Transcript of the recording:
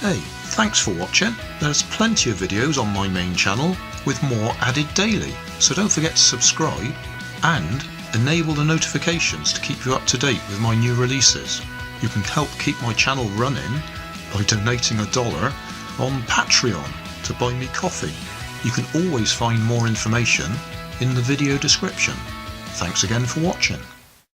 Hey, thanks for watching. There's plenty of videos on my main channel with more added daily, so don't forget to subscribe and enable the notifications to keep you up to date with my new releases. You can help keep my channel running by donating $1 on Patreon to buy me coffee. You can always find more information in the video description. Thanks again for watching.